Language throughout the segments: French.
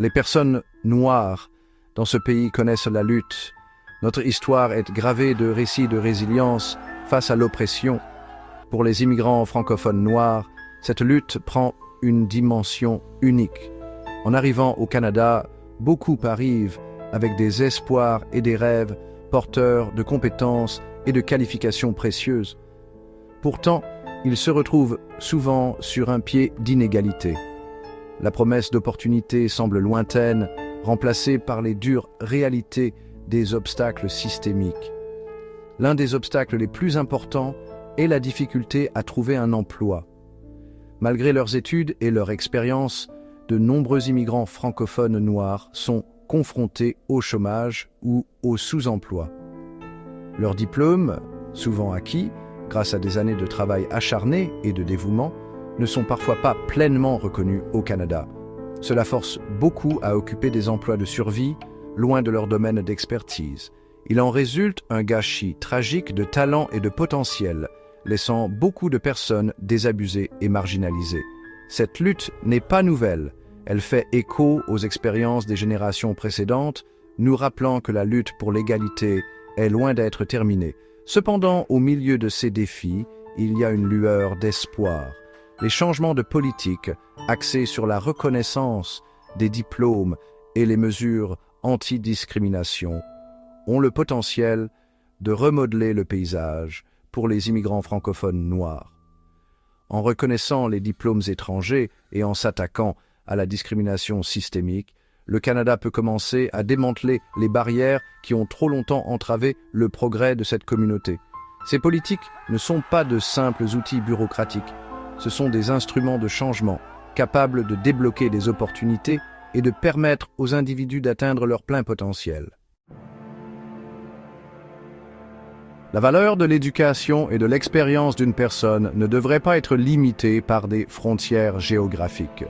Les personnes noires dans ce pays connaissent la lutte. Notre histoire est gravée de récits de résilience face à l'oppression. Pour les immigrants francophones noirs, cette lutte prend une dimension unique. En arrivant au Canada, beaucoup arrivent avec des espoirs et des rêves porteurs de compétences et de qualifications précieuses. Pourtant, ils se retrouvent souvent sur un pied d'inégalité. La promesse d'opportunités semble lointaine, remplacée par les dures réalités des obstacles systémiques. L'un des obstacles les plus importants est la difficulté à trouver un emploi. Malgré leurs études et leur expérience, de nombreux immigrants francophones noirs sont confrontés au chômage ou au sous-emploi. Leurs diplômes, souvent acquis grâce à des années de travail acharné et de dévouement, ne sont parfois pas pleinement reconnus au Canada. Cela force beaucoup à occuper des emplois de survie, loin de leur domaine d'expertise. Il en résulte un gâchis tragique de talent et de potentiel, laissant beaucoup de personnes désabusées et marginalisées. Cette lutte n'est pas nouvelle. Elle fait écho aux expériences des générations précédentes, nous rappelant que la lutte pour l'égalité est loin d'être terminée. Cependant, au milieu de ces défis, il y a une lueur d'espoir. Les changements de politique axés sur la reconnaissance des diplômes et les mesures anti-discrimination ont le potentiel de remodeler le paysage pour les immigrants francophones noirs. En reconnaissant les diplômes étrangers et en s'attaquant à la discrimination systémique, le Canada peut commencer à démanteler les barrières qui ont trop longtemps entravé le progrès de cette communauté. Ces politiques ne sont pas de simples outils bureaucratiques. Ce sont des instruments de changement, capables de débloquer des opportunités et de permettre aux individus d'atteindre leur plein potentiel. La valeur de l'éducation et de l'expérience d'une personne ne devrait pas être limitée par des frontières géographiques.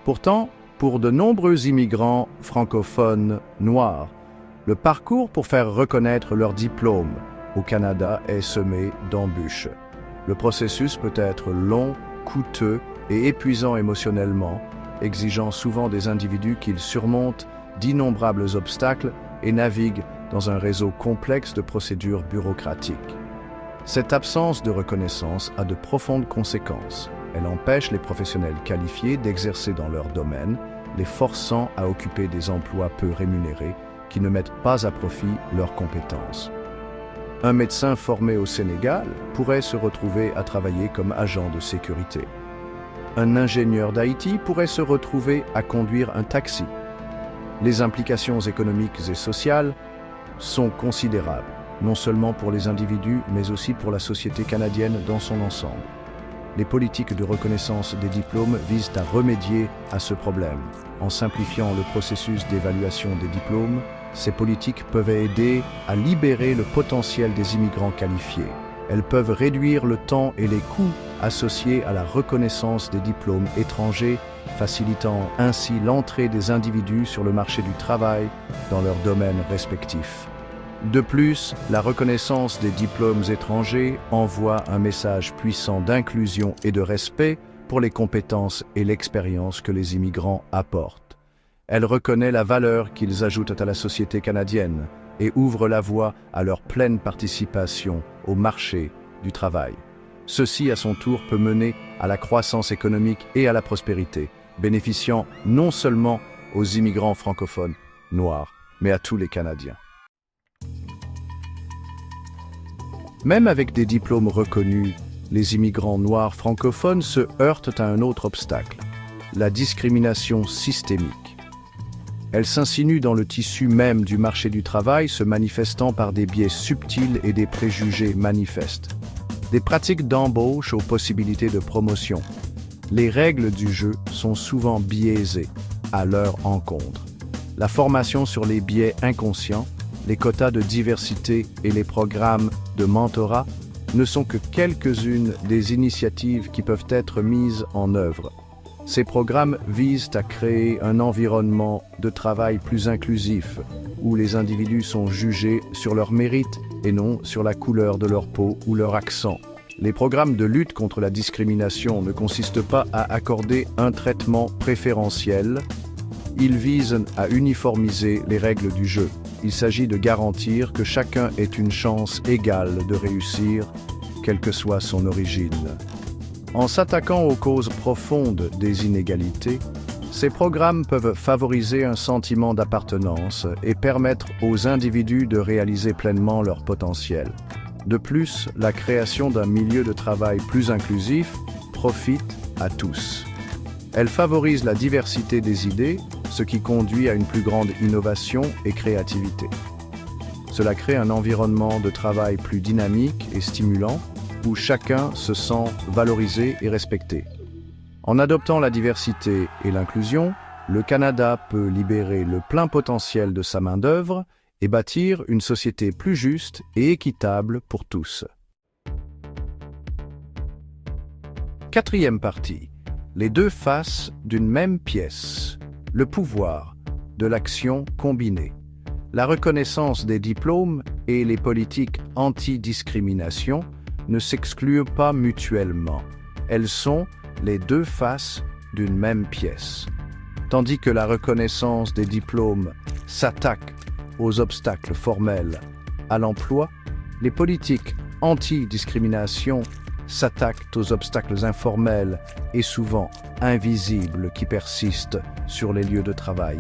Pourtant, pour de nombreux immigrants francophones noirs, le parcours pour faire reconnaître leur diplôme au Canada est semé d'embûches. Le processus peut être long, coûteux et épuisant émotionnellement, exigeant souvent des individus qu'ils surmontent d'innombrables obstacles et naviguent dans un réseau complexe de procédures bureaucratiques. Cette absence de reconnaissance a de profondes conséquences. Elle empêche les professionnels qualifiés d'exercer dans leur domaine, les forçant à occuper des emplois peu rémunérés qui ne mettent pas à profit leurs compétences. Un médecin formé au Sénégal pourrait se retrouver à travailler comme agent de sécurité. Un ingénieur d'Haïti pourrait se retrouver à conduire un taxi. Les implications économiques et sociales sont considérables, non seulement pour les individus, mais aussi pour la société canadienne dans son ensemble. Les politiques de reconnaissance des diplômes visent à remédier à ce problème. En simplifiant le processus d'évaluation des diplômes, ces politiques peuvent aider à libérer le potentiel des immigrants qualifiés. Elles peuvent réduire le temps et les coûts associés à la reconnaissance des diplômes étrangers, facilitant ainsi l'entrée des individus sur le marché du travail dans leurs domaines respectifs. De plus, la reconnaissance des diplômes étrangers envoie un message puissant d'inclusion et de respect pour les compétences et l'expérience que les immigrants apportent. Elle reconnaît la valeur qu'ils ajoutent à la société canadienne et ouvre la voie à leur pleine participation au marché du travail. Ceci, à son tour, peut mener à la croissance économique et à la prospérité, bénéficiant non seulement aux immigrants francophones noirs, mais à tous les Canadiens. Même avec des diplômes reconnus, les immigrants noirs francophones se heurtent à un autre obstacle, la discrimination systémique. Elle s'insinue dans le tissu même du marché du travail, se manifestant par des biais subtils et des préjugés manifestes. Des pratiques d'embauche aux possibilités de promotion. Les règles du jeu sont souvent biaisées à leur encontre. La formation sur les biais inconscients, les quotas de diversité et les programmes de mentorat ne sont que quelques-unes des initiatives qui peuvent être mises en œuvre. Ces programmes visent à créer un environnement de travail plus inclusif, où les individus sont jugés sur leur mérite et non sur la couleur de leur peau ou leur accent. Les programmes de lutte contre la discrimination ne consistent pas à accorder un traitement préférentiel. Ils visent à uniformiser les règles du jeu. Il s'agit de garantir que chacun ait une chance égale de réussir, quelle que soit son origine. En s'attaquant aux causes profondes des inégalités, ces programmes peuvent favoriser un sentiment d'appartenance et permettre aux individus de réaliser pleinement leur potentiel. De plus, la création d'un milieu de travail plus inclusif profite à tous. Elle favorise la diversité des idées, ce qui conduit à une plus grande innovation et créativité. Cela crée un environnement de travail plus dynamique et stimulant, où chacun se sent valorisé et respecté. En adoptant la diversité et l'inclusion, le Canada peut libérer le plein potentiel de sa main-d'œuvre et bâtir une société plus juste et équitable pour tous. Quatrième partie. Les deux faces d'une même pièce. Le pouvoir de l'action combinée. La reconnaissance des diplômes et les politiques anti-discrimination ne s'excluent pas mutuellement. Elles sont les deux faces d'une même pièce. Tandis que la reconnaissance des diplômes s'attaque aux obstacles formels à l'emploi, les politiques anti-discrimination s'attaquent aux obstacles informels et souvent invisibles qui persistent sur les lieux de travail.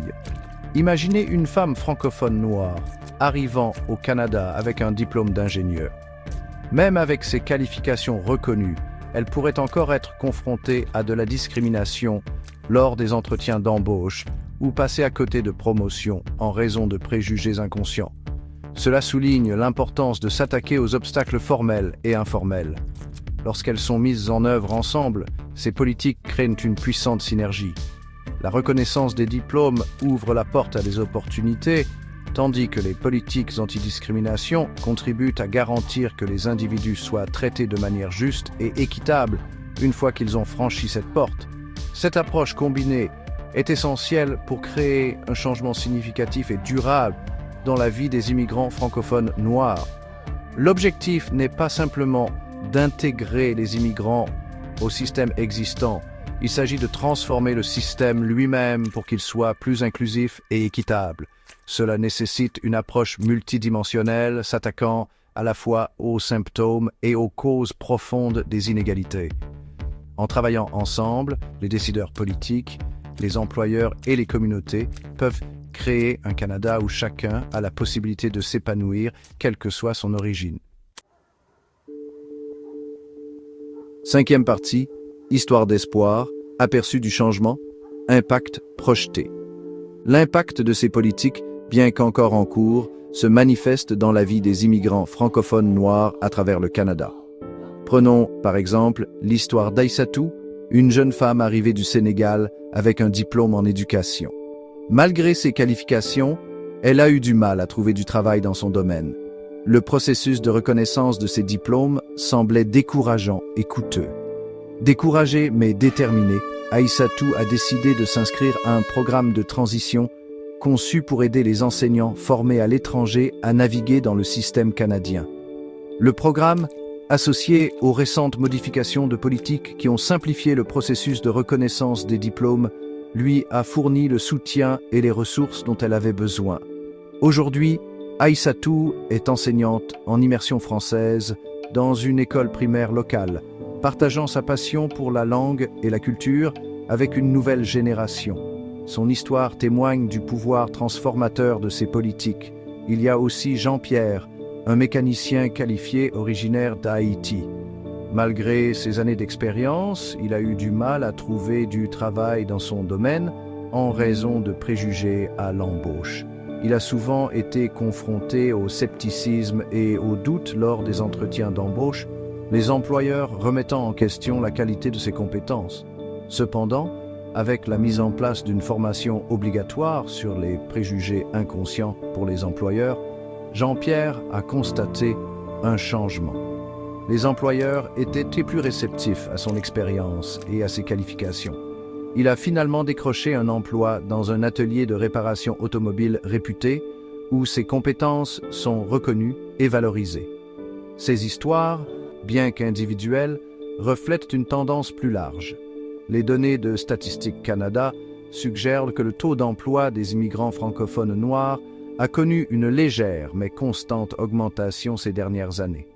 Imaginez une femme francophone noire arrivant au Canada avec un diplôme d'ingénieur. Même avec ses qualifications reconnues, elle pourrait encore être confrontée à de la discrimination lors des entretiens d'embauche ou passer à côté de promotions en raison de préjugés inconscients. Cela souligne l'importance de s'attaquer aux obstacles formels et informels. Lorsqu'elles sont mises en œuvre ensemble, ces politiques créent une puissante synergie. La reconnaissance des diplômes ouvre la porte à des opportunités, tandis que les politiques antidiscrimination contribuent à garantir que les individus soient traités de manière juste et équitable une fois qu'ils ont franchi cette porte. Cette approche combinée est essentielle pour créer un changement significatif et durable dans la vie des immigrants francophones noirs. L'objectif n'est pas simplement d'intégrer les immigrants au système existant, il s'agit de transformer le système lui-même pour qu'il soit plus inclusif et équitable. Cela nécessite une approche multidimensionnelle s'attaquant à la fois aux symptômes et aux causes profondes des inégalités. En travaillant ensemble, les décideurs politiques, les employeurs et les communautés peuvent créer un Canada où chacun a la possibilité de s'épanouir, quelle que soit son origine. Cinquième partie, histoire d'espoir, aperçu du changement, impact projeté. L'impact de ces politiques, bien qu'encore en cours, se manifeste dans la vie des immigrants francophones noirs à travers le Canada. Prenons, par exemple, l'histoire d'Aïssatou, une jeune femme arrivée du Sénégal avec un diplôme en éducation. Malgré ses qualifications, elle a eu du mal à trouver du travail dans son domaine. Le processus de reconnaissance de ses diplômes semblait décourageant et coûteux. Découragée mais déterminée, Aïssatou a décidé de s'inscrire à un programme de transition conçu pour aider les enseignants formés à l'étranger à naviguer dans le système canadien. Le programme, associé aux récentes modifications de politique qui ont simplifié le processus de reconnaissance des diplômes, lui a fourni le soutien et les ressources dont elle avait besoin. Aujourd'hui, Aïssatou est enseignante en immersion française dans une école primaire locale, partageant sa passion pour la langue et la culture avec une nouvelle génération. Son histoire témoigne du pouvoir transformateur de ces politiques. Il y a aussi Jean-Pierre, un mécanicien qualifié originaire d'Haïti. Malgré ses années d'expérience, il a eu du mal à trouver du travail dans son domaine en raison de préjugés à l'embauche. Il a souvent été confronté au scepticisme et aux doutes lors des entretiens d'embauche, les employeurs remettant en question la qualité de ses compétences. Cependant, avec la mise en place d'une formation obligatoire sur les préjugés inconscients pour les employeurs, Jean-Pierre a constaté un changement. Les employeurs étaient plus réceptifs à son expérience et à ses qualifications. Il a finalement décroché un emploi dans un atelier de réparation automobile réputé où ses compétences sont reconnues et valorisées. Ces histoires, bien qu'individuelles, reflètent une tendance plus large. Les données de Statistique Canada suggèrent que le taux d'emploi des immigrants francophones noirs a connu une légère mais constante augmentation ces dernières années.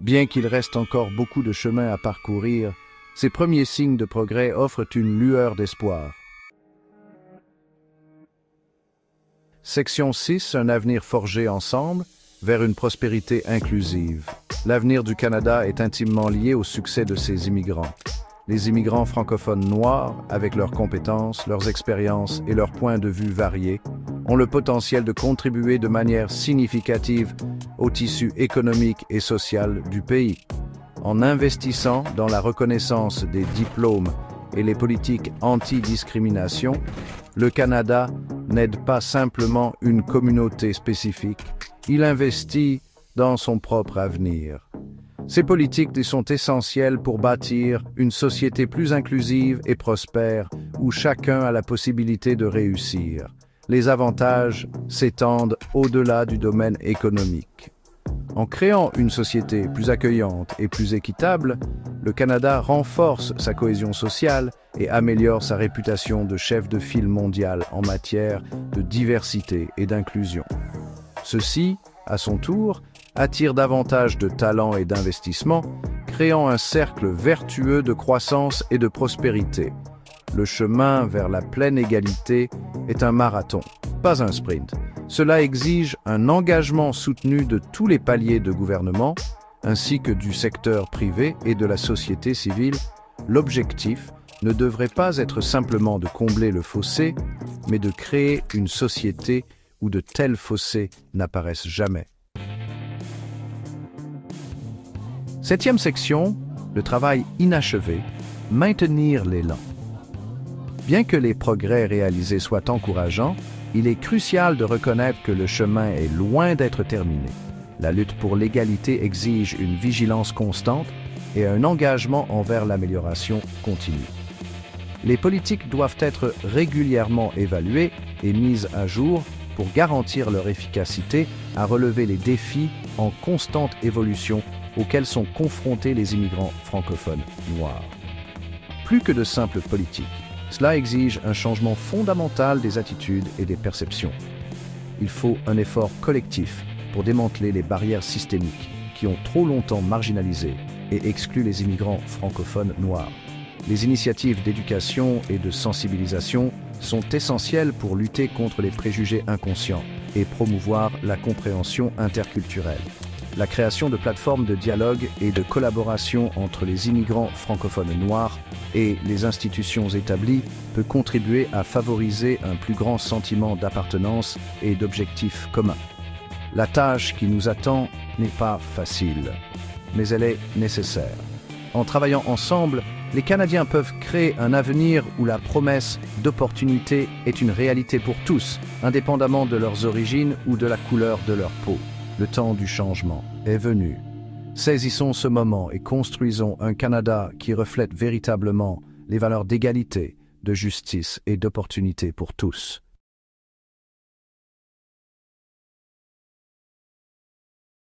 Bien qu'il reste encore beaucoup de chemin à parcourir, ces premiers signes de progrès offrent une lueur d'espoir. Section 6, un avenir forgé ensemble vers une prospérité inclusive. L'avenir du Canada est intimement lié au succès de ses immigrants. Les immigrants francophones noirs, avec leurs compétences, leurs expériences et leurs points de vue variés, ont le potentiel de contribuer de manière significative au tissu économique et social du pays. En investissant dans la reconnaissance des diplômes et les politiques anti-discrimination, le Canada n'aide pas simplement une communauté spécifique, il investit dans son propre avenir. Ces politiques sont essentielles pour bâtir une société plus inclusive et prospère où chacun a la possibilité de réussir. Les avantages s'étendent au-delà du domaine économique. En créant une société plus accueillante et plus équitable, le Canada renforce sa cohésion sociale et améliore sa réputation de chef de file mondial en matière de diversité et d'inclusion. Ceci, à son tour, attire davantage de talents et d'investissements, créant un cercle vertueux de croissance et de prospérité. Le chemin vers la pleine égalité est un marathon, pas un sprint. Cela exige un engagement soutenu de tous les paliers de gouvernement, ainsi que du secteur privé et de la société civile. L'objectif ne devrait pas être simplement de combler le fossé, mais de créer une société où de tels fossés n'apparaissent jamais. Septième section, le travail inachevé, maintenir l'élan. Bien que les progrès réalisés soient encourageants, il est crucial de reconnaître que le chemin est loin d'être terminé. La lutte pour l'égalité exige une vigilance constante et un engagement envers l'amélioration continue. Les politiques doivent être régulièrement évaluées et mises à jour pour garantir leur efficacité à relever les défis en constante évolution auxquels sont confrontés les immigrants francophones noirs. Plus que de simples politiques, cela exige un changement fondamental des attitudes et des perceptions. Il faut un effort collectif pour démanteler les barrières systémiques qui ont trop longtemps marginalisé et exclu les immigrants francophones noirs. Les initiatives d'éducation et de sensibilisation sont essentielles pour lutter contre les préjugés inconscients et promouvoir la compréhension interculturelle. La création de plateformes de dialogue et de collaboration entre les immigrants francophones noirs et les institutions établies peut contribuer à favoriser un plus grand sentiment d'appartenance et d'objectifs communs. La tâche qui nous attend n'est pas facile, mais elle est nécessaire. En travaillant ensemble, les Canadiens peuvent créer un avenir où la promesse d'opportunité est une réalité pour tous, indépendamment de leurs origines ou de la couleur de leur peau. Le temps du changement est venu. Saisissons ce moment et construisons un Canada qui reflète véritablement les valeurs d'égalité, de justice et d'opportunité pour tous.